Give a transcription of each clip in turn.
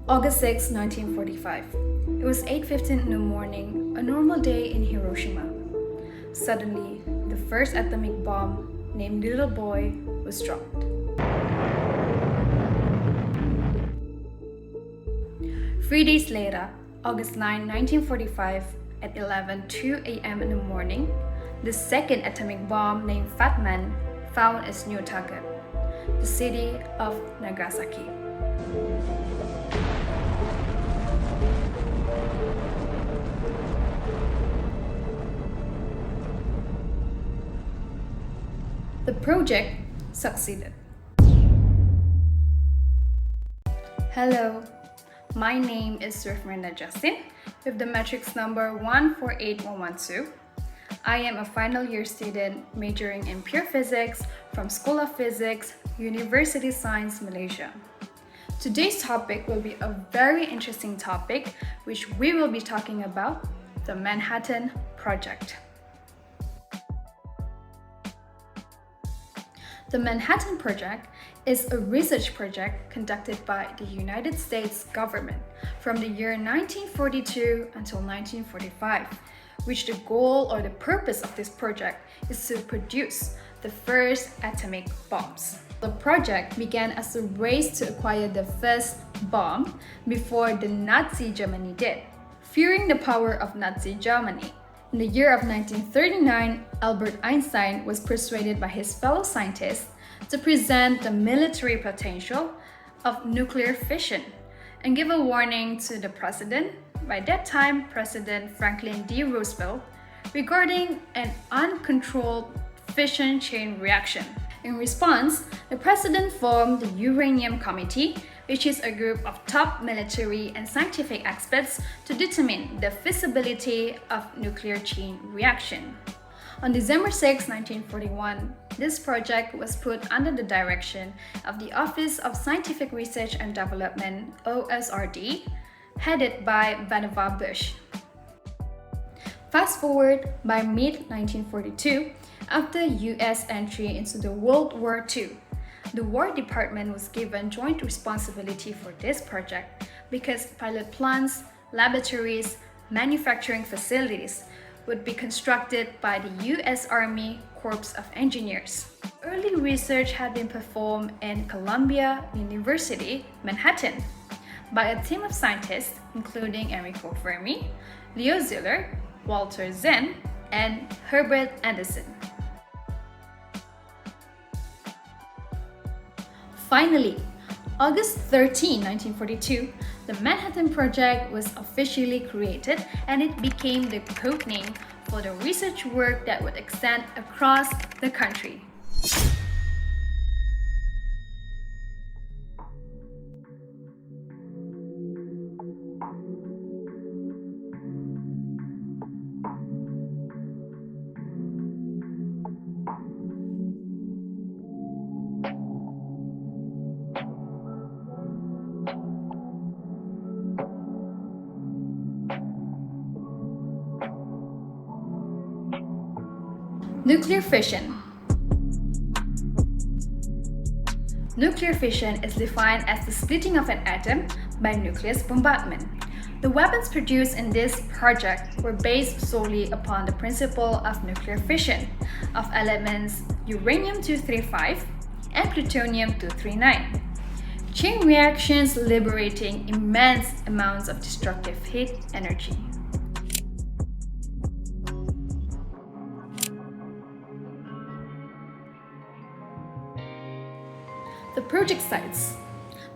August 6, 1945. It was 8:15 in the morning, a normal day in Hiroshima. Suddenly, the first atomic bomb, named Little Boy, was dropped. 3 days later, August 9, 1945, at 11:02 a.m. in the morning, the second atomic bomb named Fat Man found its new target, the city of Nagasaki. The project succeeded. Hello, my name is Ruth Miranda with the matrix number 148112. I am a final year student majoring in pure physics from School of Physics, University Science, Malaysia. Today's topic will be a very interesting topic which we will be talking about, the Manhattan Project. The Manhattan Project is a research project conducted by the United States government from the year 1942 until 1945, which the goal or the purpose of this project is to produce the first atomic bombs. The project began as a race to acquire the first bomb before the Nazi Germany did. Fearing the power of Nazi Germany, in the year of 1939, Albert Einstein was persuaded by his fellow scientists to present the military potential of nuclear fission and give a warning to the president, by that time President Franklin D. Roosevelt, regarding an uncontrolled fission chain reaction. In response, the president formed the Uranium Committee, which is a group of top military and scientific experts to determine the feasibility of nuclear chain reaction. On December 6, 1941, this project was put under the direction of the Office of Scientific Research and Development, OSRD, headed by Vannevar Bush. Fast forward by mid-1942, after US entry into the World War II, the War Department was given joint responsibility for this project because pilot plants, laboratories, manufacturing facilities would be constructed by the US Army Corps of Engineers. Early research had been performed in Columbia University, Manhattan, by a team of scientists including Enrico Fermi, Leo Szilard, Walter Zen, and Herbert Anderson. Finally, August 13, 1942, the Manhattan Project was officially created and it became the code name for the research work that would extend across the country. Nuclear fission. Nuclear fission is defined as the splitting of an atom by nucleus bombardment. The weapons produced in this project were based solely upon the principle of nuclear fission of elements uranium-235 and plutonium-239. Chain reactions liberating immense amounts of destructive heat energy. The project sites.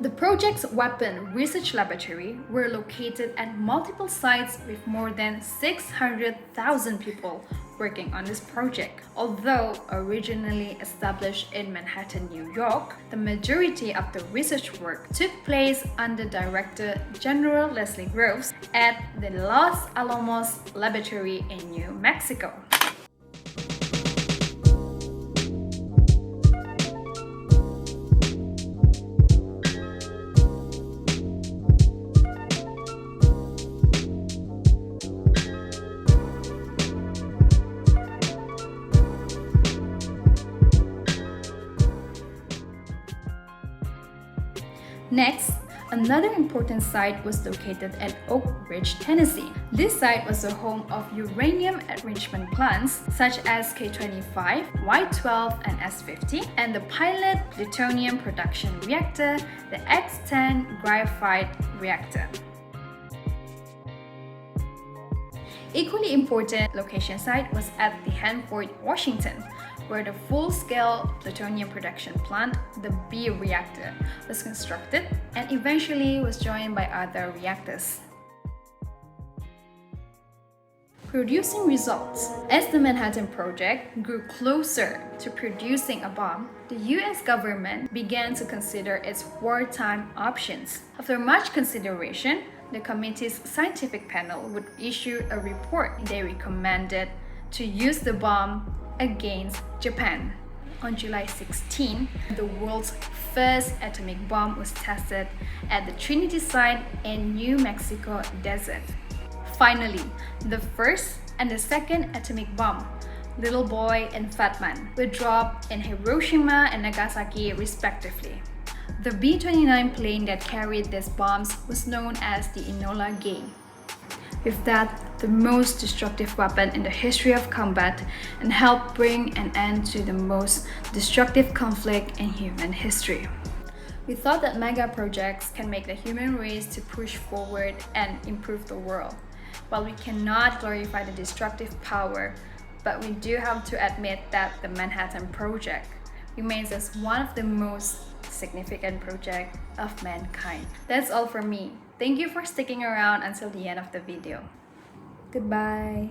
The project's weapon research laboratory were located at multiple sites with more than 600,000 people working on this project. Although originally established in Manhattan, New York, the majority of the research work took place under Director General Leslie Groves at the Los Alamos Laboratory in New Mexico. Next, Another important site was located at Oak Ridge, Tennessee. This site was the home of uranium enrichment plants such as K25, Y12, and S50, and the pilot plutonium production reactor, the X10 graphite reactor. Equally important location site was at the Hanford, Washington, where the full-scale plutonium production plant, the B reactor, was constructed and eventually was joined by other reactors. Producing results. As the Manhattan Project grew closer to producing a bomb, the US government began to consider its wartime options. After much consideration, the committee's scientific panel would issue a report. They recommended to use the bomb against Japan. On July 16, the world's first atomic bomb was tested at the Trinity site in New Mexico desert. Finally, the first and the second atomic bomb, Little Boy and Fat Man, were dropped in Hiroshima and Nagasaki respectively. The B-29 plane that carried these bombs was known as the Enola Gay. With that, the most destructive weapon in the history of combat, and helped bring an end to the most destructive conflict in human history. We thought that mega projects can make the human race to push forward and improve the world. While we cannot glorify the destructive power, but we do have to admit that the Manhattan Project remains as one of the most significant projects of mankind. That's all from me. Thank you for sticking around until the end of the video. Goodbye.